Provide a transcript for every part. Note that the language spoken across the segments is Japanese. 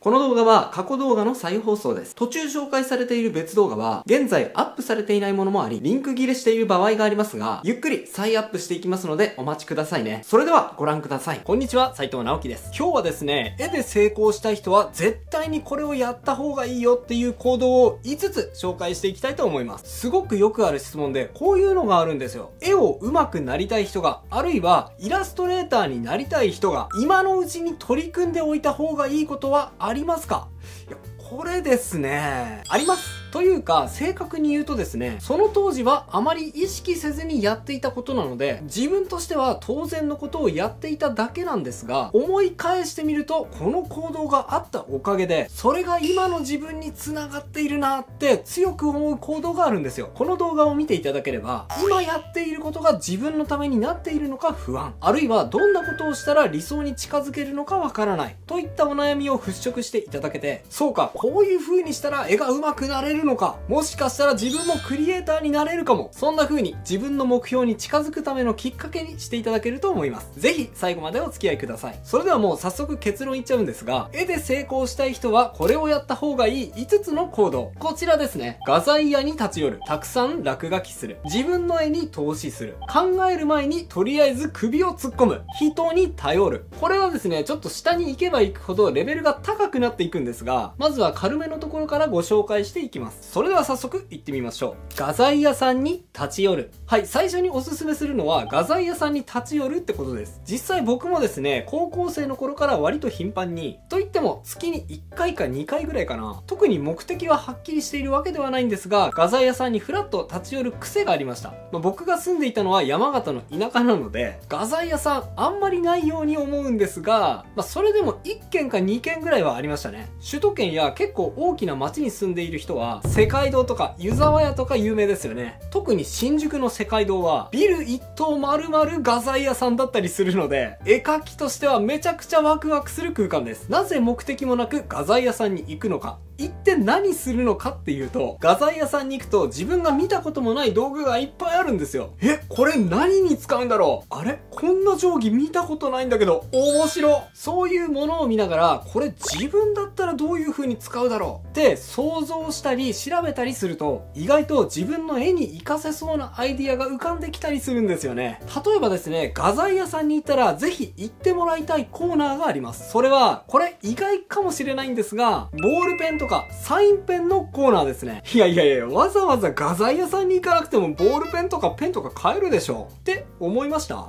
この動画は過去動画の再放送です。途中紹介されている別動画は、現在アップされていないものもあり、リンク切れしている場合がありますが、ゆっくり再アップしていきますのでお待ちくださいね。それではご覧ください。こんにちは、斉藤直樹です。今日はですね、絵で成功したい人は絶対にこれをやった方がいいよっていう行動を5つ紹介していきたいと思います。すごくよくある質問で、こういうのがあるんですよ。絵を上手くなりたい人が、あるいはイラストレーターになりたい人が、今のうちに取り組んでおいた方がいいことはありますか？いや、これですね、あります。というか、正確に言うとですね、その当時はあまり意識せずにやっていたことなので、自分としては当然のことをやっていただけなんですが、思い返してみると、この行動があったおかげで、それが今の自分に繋がっているなって強く思う行動があるんですよ。この動画を見ていただければ、今やっていることが自分のためになっているのか不安、あるいはどんなことをしたら理想に近づけるのかわからない、といったお悩みを払拭していただけて、そうか、こういう風にしたら絵が上手くなれるのか、もしかしたら自分もクリエイターになれるかも、そんな風に自分の目標に近づくためのきっかけにしていただけると思います。ぜひ最後までお付き合いください。それではもう早速結論いっちゃうんですが、絵で成功したい人はこれをやった方がいい5つの行動。こちらですね。画材屋に立ち寄る。たくさん落書きする。自分の絵に投資する。考える前にとりあえず首を突っ込む。人に頼る。これはですね、ちょっと下に行けば行くほどレベルが高くなっていくんですが、まずは軽めのところからご紹介していきます。それでは早速行ってみましょう。画材屋さんに立ち寄る。はい、最初におすすめするのは画材屋さんに立ち寄るってことです。実際僕もですね、高校生の頃から割と頻繁に、といっても月に1回か2回ぐらいかな。特に目的ははっきりしているわけではないんですが、画材屋さんにふらっと立ち寄る癖がありました。僕が住んでいたのは山形の田舎なので、画材屋さんあんまりないように思うんですが、それでも1軒か2軒ぐらいはありましたね。首都圏や結構大きな町に住んでいる人は、世界堂とか湯沢屋とか有名ですよね。特に新宿の世界堂はビル一棟丸々画材屋さんだったりするので、絵描きとしてはめちゃくちゃワクワクする空間です。なぜ目的もなく画材屋さんに行くのか、行って何するのかっていうと、画材屋さんに行くと自分が見たこともない道具がいっぱいあるんですよ。これ何に使うんだろう、あれこんな定規見たことないんだけど面白、そういうものを見ながら、これ自分だったらどういう風に使うだろうって想像したり調べたりすると、意外と自分の絵に活かせそうなアイディアが浮かんできたりするんですよね。例えばですね、画材屋さんに行ったらぜひ行ってもらいたいコーナーがあります。それは、これ意外かもしれないんですが、ボールペンとかサインペンのコーナーですね。いや、わざわざ画材屋さんに行かなくてもボールペンとかペンとか買えるでしょって思いました？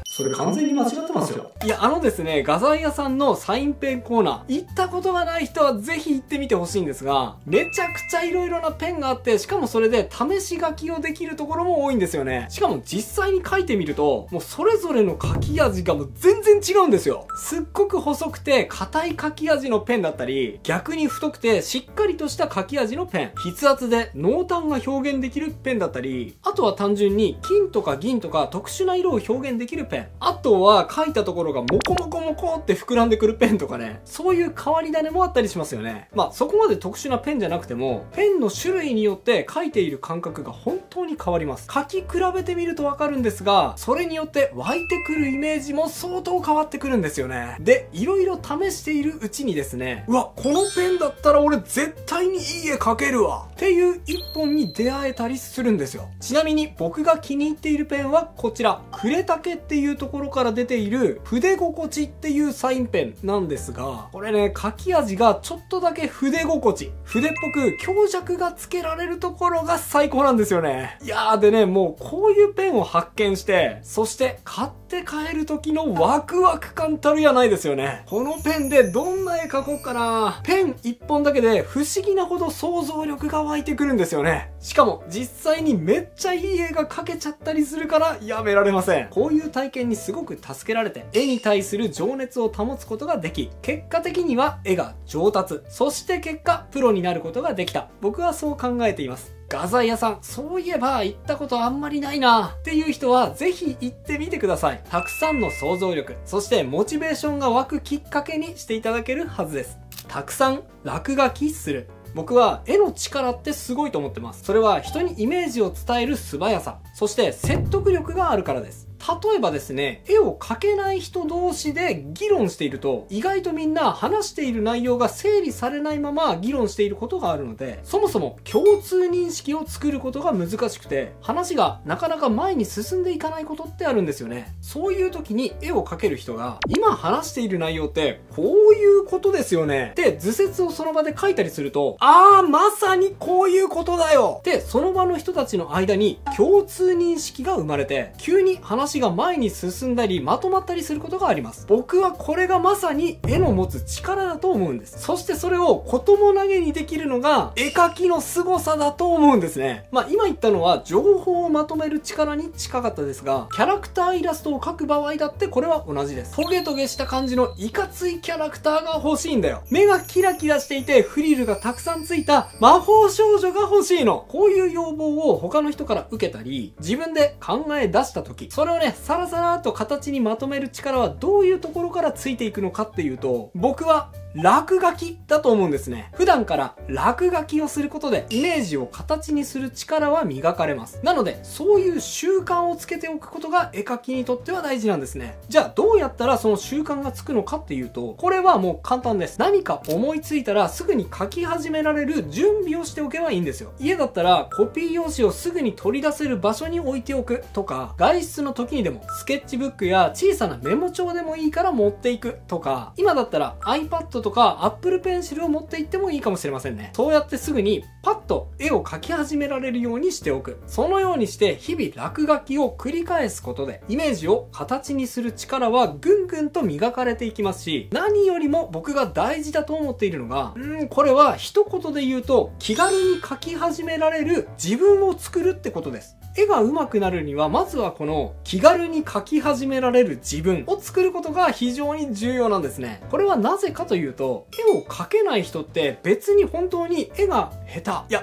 それ完全に間違ってますよ。いや、ですね、画材屋さんのサインペンコーナー、行ったことがない人はぜひ行ってみてほしいんですが、めちゃくちゃ色々なペンがあって、しかもそれで試し書きをできるところも多いんですよね。しかも実際に書いてみると、もうそれぞれの書き味がもう全然違うんですよ。すっごく細くて硬い書き味のペンだったり、逆に太くてしっかりとした書き味のペン、筆圧で濃淡が表現できるペンだったり、あとは単純に金とか銀とか特殊な色を表現できるペン、あとは書いたところがモコモコモコって膨らんでくるペンとかね、そういう変わり種もあったりしますよね。そこまで特殊なペンじゃなくても、ペンの種類によって書いている感覚が本当に変わります。書き比べてみるとわかるんですが、それによって湧いてくるイメージも相当変わってくるんですよね。で、いろいろ試しているうちにですね、うわ、このペンだったら俺絶対にいい絵描けるわっていう一本に出会えたりするんですよ。ちなみに僕が気に入っているペンはこちら、呉竹っていうところから出ている筆心地っていうサインペンなんですが、これね、書き味がちょっとだけ筆心地、筆っぽく強弱がつけられるところが最高なんですよね。いやー、でね、もうこういうペンを発見して、そして買って帰る時のワクワク感たるやないですよね。このペンでどんな絵描こうかな。ペン一本だけで不思議なほど想像力が湧いてくるんですよね。しかも実際にめっちゃいい絵が描けちゃったりするからやめられません。こういう体験にすごく助けられて、絵に対する情熱を保つことができ、結果的には絵が上達、そして結果プロになることができた。僕はそう考えています。画材屋さん、そういえば行ったことあんまりないなっていう人はぜひ行ってみてください。たくさんの想像力、そしてモチベーションが湧くきっかけにしていただけるはずです。たくさん落書きする。僕は絵の力ってすごいと思ってます。それは人にイメージを伝える素早さ、そして説得力があるからです。例えばですね、絵を描けない人同士で議論していると、意外とみんな話している内容が整理されないまま議論していることがあるので、そもそも共通認識を作ることが難しくて、話がなかなか前に進んでいかないことってあるんですよね。そういう時に絵を描ける人が、今話している内容ってこういうことですよねって図説をその場で書いたりすると、まさにこういうことだよってその場の人たちの間に共通認識が生まれて、急に話が前に進んだりまとまったりすることがあります。僕はこれがまさに絵の持つ力だと思うんです。そしてそれをことも投げにできるのが絵描きの凄さだと思うんですね。今言ったのは情報をまとめる力に近かったですが、キャラクターイラストを描く場合だってこれは同じです。トゲトゲした感じのいかついキャラクターが欲しいんだよ。目がキラキラしていてフリルがたくさんついた魔法少女が欲しいの。こういう要望を他の人から受けたり、自分で考え出した時、それをね、サラサラーと形にまとめる力はどういうところからついていくのかっていうと、僕は落書きだと思うんですね。普段から落書きをすることでイメージを形にする力は磨かれます。なので、そういう習慣をつけておくことが絵描きにとっては大事なんですね。じゃあどうやったらその習慣がつくのかっていうと、これはもう簡単です。何か思いついたらすぐに描き始められる準備をしておけばいいんですよ。家だったらコピー用紙をすぐに取り出せる場所に置いておくとか、外出の時にでもスケッチブックや小さなメモ帳でもいいから持っていくとか、今だったら iPadとか Apple Pencil を持って行ってもいいかもしれませんね。そうやってすぐにパッと絵を描き始められるようにしておく。そのようにして日々落書きを繰り返すことでイメージを形にする力はぐんぐんと磨かれていきますし、何よりも僕が大事だと思っているのが、これは一言で言うと気軽に描き始められる自分を作るってことです。絵が上手くなるにはまずはこの気軽に描き始められる自分を作ることが非常に重要なんですね。これはなぜかというと、絵を描けない人って別に本当に絵が下手。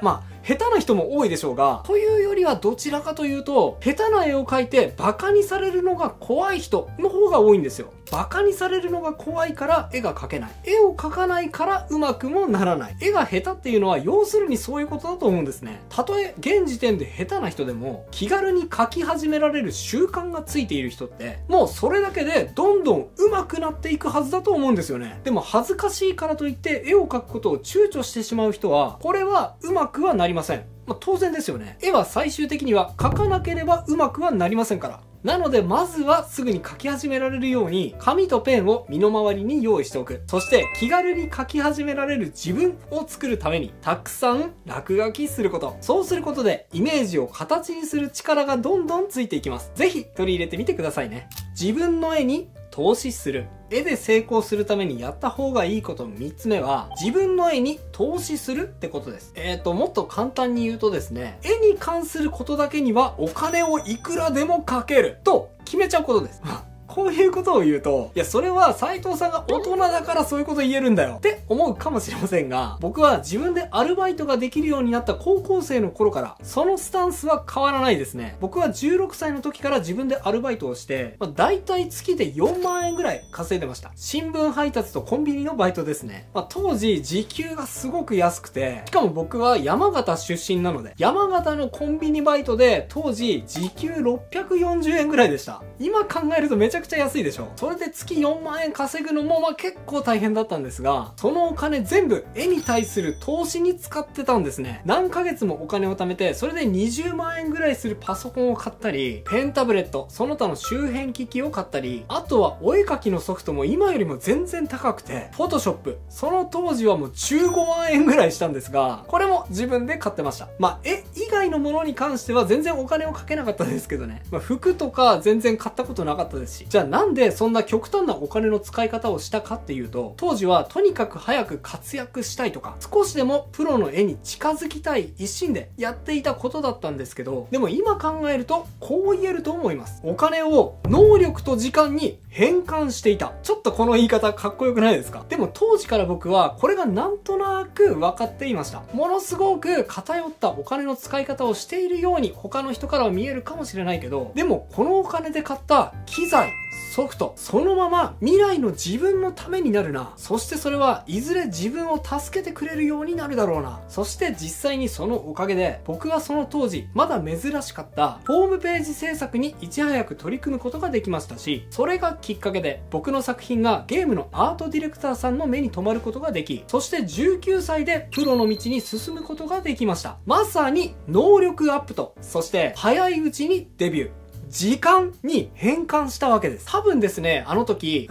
下手な人も多いでしょうが、というよりはどちらかというと、下手な絵を描いてバカにされるのが怖い人の方が多いんですよ。バカにされるのが怖いから絵が描けない。絵を描かないから上手くもならない。絵が下手っていうのは要するにそういうことだと思うんですね。たとえ現時点で下手な人でも気軽に描き始められる習慣がついている人って、もうそれだけでどんどん上手くなっていくはずだと思うんですよね。でも恥ずかしいからといって絵を描くことを躊躇してしまう人は、これは上手くはなりません。当然ですよね。絵は最終的には描かなければ上手くはなりませんから。なのでまずはすぐに描き始められるように紙とペンを身の回りに用意しておく。そして気軽に描き始められる自分を作るためにたくさん落書きすること。そうすることでイメージを形にする力がどんどんついていきます。ぜひ取り入れてみてくださいね。自分の絵に投資する。絵で成功するためにやった方がいいこと3つ目は、自分の絵に投資するってことです。もっと簡単に言うとですね、絵に関することだけにはお金をいくらでもかけると決めちゃうことです。こういうことを言うと、いや、それは斉藤さんが大人だからそういうこと言えるんだよって思うかもしれませんが、僕は自分でアルバイトができるようになった高校生の頃から、そのスタンスは変わらないですね。僕は16歳の時から自分でアルバイトをして、だいたい月で4万円ぐらい稼いでました。新聞配達とコンビニのバイトですね。当時時給がすごく安くて、しかも僕は山形出身なので、山形のコンビニバイトで当時時給640円ぐらいでした。今考えるとめちゃくちゃ安いでしょ。それで月4万円稼ぐのも結構大変だったんですが、そのお金全部絵に対する投資に使ってたんですね。何ヶ月もお金を貯めて、それで20万円ぐらいするパソコンを買ったり、ペンタブレット、その他の周辺機器を買ったり、あとはお絵描きのソフトも今よりも全然高くて、フォトショップ、その当時はもう15万円ぐらいしたんですが、これも自分で買ってました。絵以外のものに関しては全然お金をかけなかったですけどね。服とか全然買ったことなかったですし。じゃあなんでそんな極端なお金の使い方をしたかっていうと、当時はとにかく早く活躍したいとか、少しでもプロの絵に近づきたい一心でやっていたことだったんですけど、でも今考えるとこう言えると思います。お金を能力と時間に変換していた。ちょっとこの言い方かっこよくないですか？でも当時から僕はこれがなんとなく分かっていました。ものすごく偏ったお金の使い方をしているように他の人からは見えるかもしれないけど、でもこのお金で買った機材、ソフト、そのまま未来の自分のためになるな。そしてそれはいずれ自分を助けてくれるようになるだろうな。そして実際にそのおかげで僕はその当時まだ珍しかったホームページ制作にいち早く取り組むことができましたし、それがきっかけで僕の作品がゲームのアートディレクターさんの目に留まることができ、そして19歳でプロの道に進むことができました。まさに能力アップと、そして早いうちにデビュー、時間に変換したわけです。多分ですね、あの時、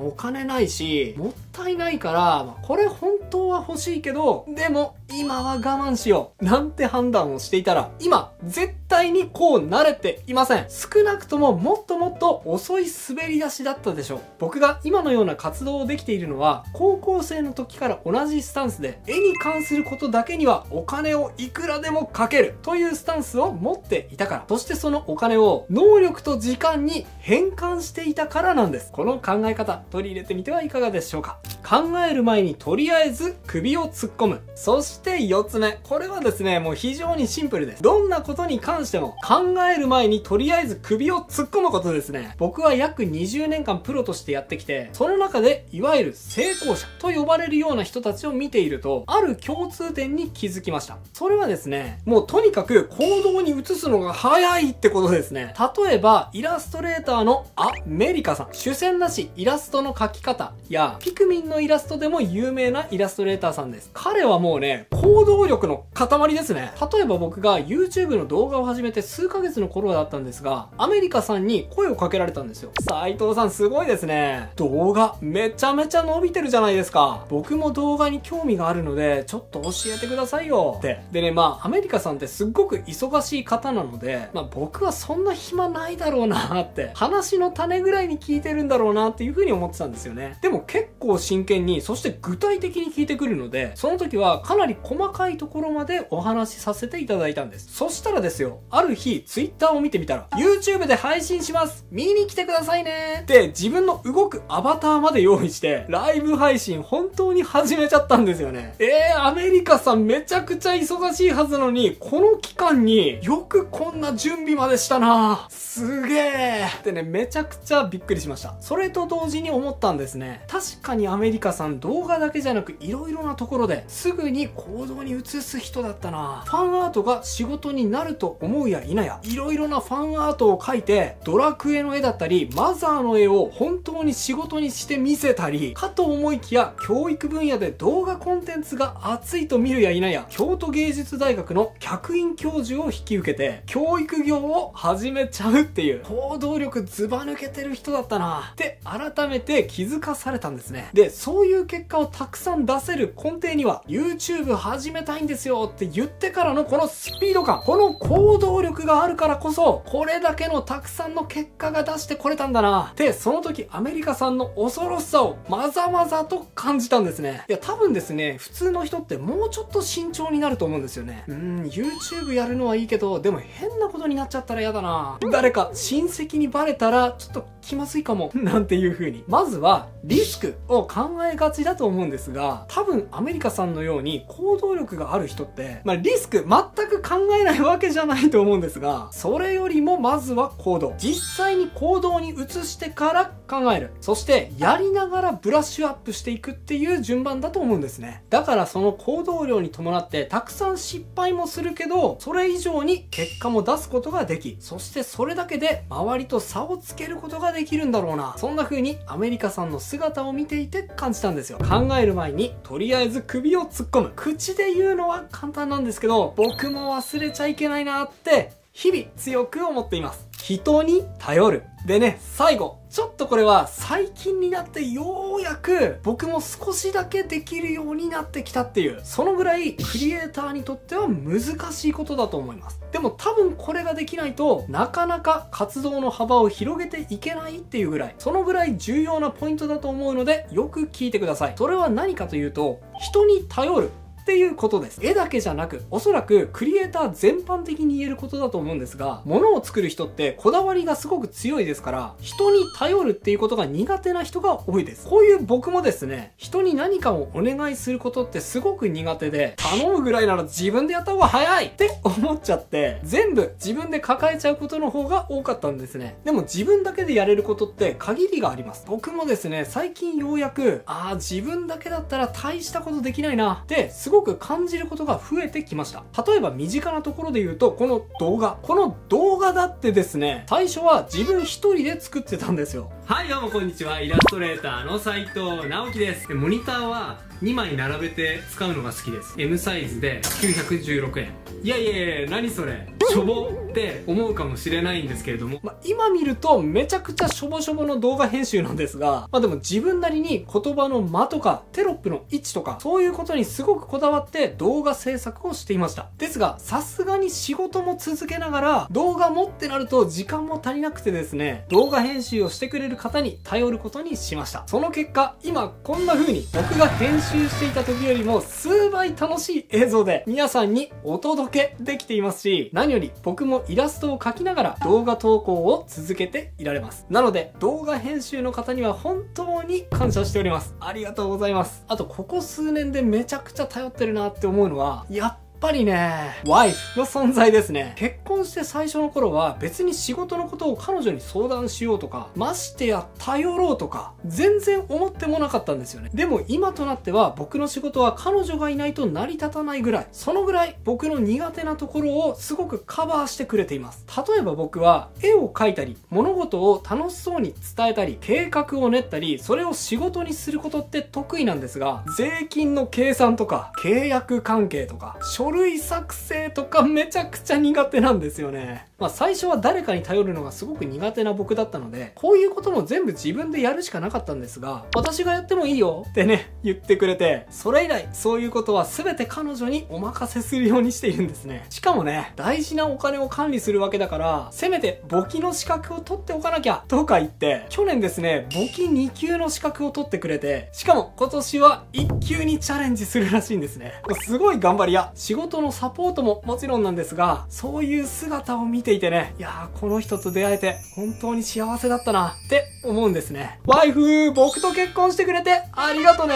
お金ないし、もったいないから、これ本当は欲しいけど、でも今は我慢しよう。なんて判断をしていたら、今、絶対にこう慣れていません。少なくとももっともっと遅い滑り出しだったでしょう。僕が今のような活動をできているのは、高校生の時から同じスタンスで、絵に関することだけにはお金をいくらでもかけるというスタンスを持っていたから。そしてそのお金を能力と時間に変換していたからなんです。この考え方、取り入れてみてはいかがでしょうか。考える前にとりあえず首を突っ込む。そして4つ目。これはですね、もう非常にシンプルです。どんなことに関しても考える前にとりあえず首を突っ込むことですね。僕は約20年間プロとしてやってきて、その中でいわゆる成功者と呼ばれるような人たちを見ていると、ある共通点に気づきました。それはですね、もうとにかく行動に移すのが早いってことですね。例えば、イラストレーターのアメリカさん。主戦なしイラストの描き方や、ピクミンのイラストでも有名なイラストレーターさんです。彼はもうね、行動力の塊ですね。例えば僕が YouTube の動画を始めて数ヶ月の頃だったんですが、アメリカさんに声をかけられたんですよ。斉藤さんすごいですね。動画めちゃめちゃ伸びてるじゃないですか。僕も動画に興味があるので、ちょっと教えてくださいよって。でね、アメリカさんってすっごく忙しい方なので、僕はそんな暇ないだろうなって、話の種ぐらいに聞いてるんだろうなっていう風に思ってたんですよね。でも結構真剣に、そして具体的に聞いてくるので、その時はかなり細かいところまでお話しさせていただいたんです。そしたらですよ、ある日 Twitter を見てみたら、YouTube で配信します、見に来てくださいねって自分の動くアバターまで用意してライブ配信本当に始めちゃったんですよね。アメリカさんめちゃくちゃ忙しいはずなのに、この期間によくこんな準備までしたな、すげえってね、めちゃくちゃびっくりしました。それと同時に思ったんですね。確かにアメリカさん動画だけじゃなく色々なところですぐに行動に移す人だったな。ファンアートが仕事になると思うや否や、色々なファンアートを描いて、ドラクエの絵だったりマザーの絵を本当に仕事にして見せたり、かと思いきや教育分野で動画コンテンツが熱いと見るや否や、京都芸術大学の客員教授を引き受けて教育業を始めちゃうっていう、行動力ズバ抜けてる人だったなって改めて気づかされたんですね。で、そういう結果をたくさん出せる根底には YouTube 始めたいんですよって言ってからのこのスピード感、この行動力があるからこそこれだけのたくさんの結果が出してこれたんだなって、その時アメリカさんの恐ろしさをまざまざと感じたんですね。いや多分ですね、普通の人ってもうちょっと慎重になると思うんですよね。YouTube やるのはいいけど、でも変なことになっちゃったら嫌だな、誰か親戚にバレたらちょっと気まずいかもなんていう風に、まずはリスクを考えがちだと思うんですが、多分アメリカさんのように行動力がある人って、リスク全く考えないわけじゃないと思うんですが、それよりもまずは行動、実際に行動に移してから考える、そしてやりながらブラッシュアップしていくっていう順番だと思うんですね。だからその行動量に伴ってたくさん失敗もするけど、それ以上に結果も出すことができ、そしてそれだけで周りと差をつけることができるんだろうな、そんな風にアメリカさんの姿を見ていて感じたんですよ。考える前にとりあえず首を突っ込む、口で言うのは簡単なんですけど、僕も忘れちゃいけないなって日々強く思っています。人に頼る。でね、最後、ちょっとこれは最近になってようやく僕も少しだけできるようになってきたっていう、そのぐらいクリエイターにとっては難しいことだと思います。でも多分これができないとなかなか活動の幅を広げていけないっていうぐらい、そのぐらい重要なポイントだと思うので、よく聞いてください。それは何かというと、人に頼るっていうことです。絵だけじゃなく、おそらくクリエイター全般的に言えることだと思うんですが、物を作る人ってこだわりがすごく強いですから、人に頼るっていうことが苦手な人が多いです。こういう僕もですね、人に何かをお願いすることってすごく苦手で、頼むぐらいなら自分でやった方が早いって思っちゃって、全部自分で抱えちゃうことの方が多かったんですね。でも自分だけでやれることって限りがあります。僕もですね、最近ようやく、自分だけだったら大したことできないなってすごく感じることが増えてきました。例えば身近なところで言うと、この動画だってですね、最初は自分一人で作ってたんですよ。はい、どうもこんにちは。イラストレーターの斉藤直樹です。モニターは2枚並べて使うのが好きです。M サイズで916円。いやいやいや、何それ。しょぼって思うかもしれないんですけれども、今見るとめちゃくちゃしょぼしょぼの動画編集なんですが、でも自分なりに言葉の間とかテロップの位置とか、そういうことにすごくこだわって動画制作をしていました。ですが、さすがに仕事も続けながら、動画もってなると時間も足りなくてですね、動画編集をしてくれる方に頼ることにしました。その結果、今こんな風に僕が編集していた時よりも数倍楽しい映像で皆さんにお届けできていますし、何より僕もイラストを描きながら動画投稿を続けていられます。なので動画編集の方には本当に感謝しております。ありがとうございます。あとここ数年でめちゃくちゃ頼ってるなって思うのは、やっぱりね、ワイフの存在ですね。結婚して最初の頃は別に仕事のことを彼女に相談しようとか、ましてや頼ろうとか、全然思ってもなかったんですよね。でも今となっては僕の仕事は彼女がいないと成り立たないぐらい、そのぐらい僕の苦手なところをすごくカバーしてくれています。例えば僕は絵を描いたり、物事を楽しそうに伝えたり、計画を練ったり、それを仕事にすることって得意なんですが、税金の計算とか、契約関係とか、書類作成とかめちゃくちゃ苦手なんですよね。最初は誰かに頼るのがすごく苦手な僕だったので、こういうことも全部自分でやるしかなかったんですが、私がやってもいいよってね、言ってくれて、それ以来そういうことは全て彼女にお任せするようにしているんですね。しかもね、大事なお金を管理するわけだから、せめて簿記の資格を取っておかなきゃとか言って、去年ですね、簿記2級の資格を取ってくれて、しかも今年は1級にチャレンジするらしいんですね。すごい頑張りや、仕事のサポートももちろんなんですが、そういう姿を見ていてね、いやー、この人と出会えて本当に幸せだったなって思うんですね。ワイフ、僕と結婚してくれてありがとね。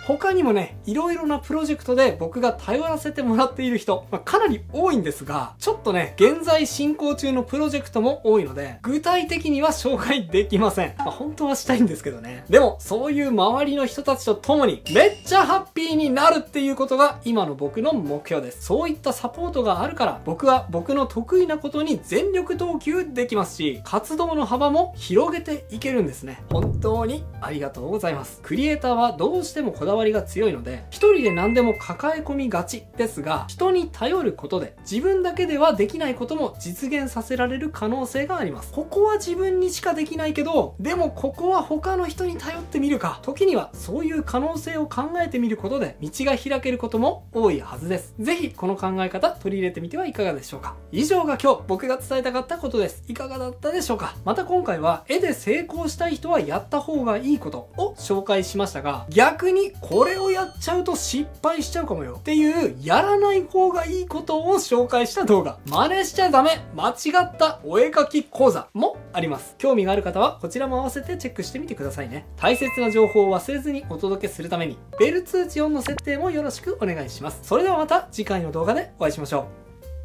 他にもね、いろいろなプロジェクトで僕が頼らせてもらっている人、かなり多いんですが、ちょっとね、現在進行中のプロジェクトも多いので、具体的には紹介できません。本当はしたいんですけどね。でも、そういう周りの人たちと共に、めっちゃハッピーになるっていうことが今の僕の目標です。そういったサポートがあるから、僕は僕の得意なことに全力投球できますし、活動の幅も広げていけるんですね。本当にありがとうございます。クリエイターはどうしてもこだわりが強いので、一人で何でも抱え込みがちですが、人に頼ることで自分だけではできないことも実現させられる可能性があります。ここは自分にしかできないけど、でもここは他の人に頼ってみるか。時にはそういう可能性を考えてみることで道が開けることも多いはずです。ぜひこの考え方取り入れてみてはいかがでしょうか。以上が今日僕が伝えたかったことです。いかがだったでしょうか。また今回は絵で成功したい人はやった方がいいことを紹介しましたが、逆にこれをやっちゃうと失敗しちゃうかもよっていうやらない方がいいことを紹介した動画、真似しちゃダメ間違ったお絵描き講座もあります。興味がある方はこちらも合わせてチェックしてみてくださいね。大切な情報を忘れずにお届けするためにベル通知オンの設定もよろしくお願いします。それではまた次回の動画でお会いしましょ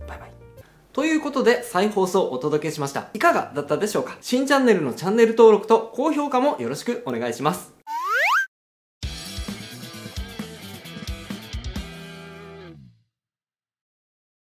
う。バイバイ。ということで再放送をお届けしました。いかがだったでしょうか。新チャンネルのチャンネル登録と高評価もよろしくお願いします。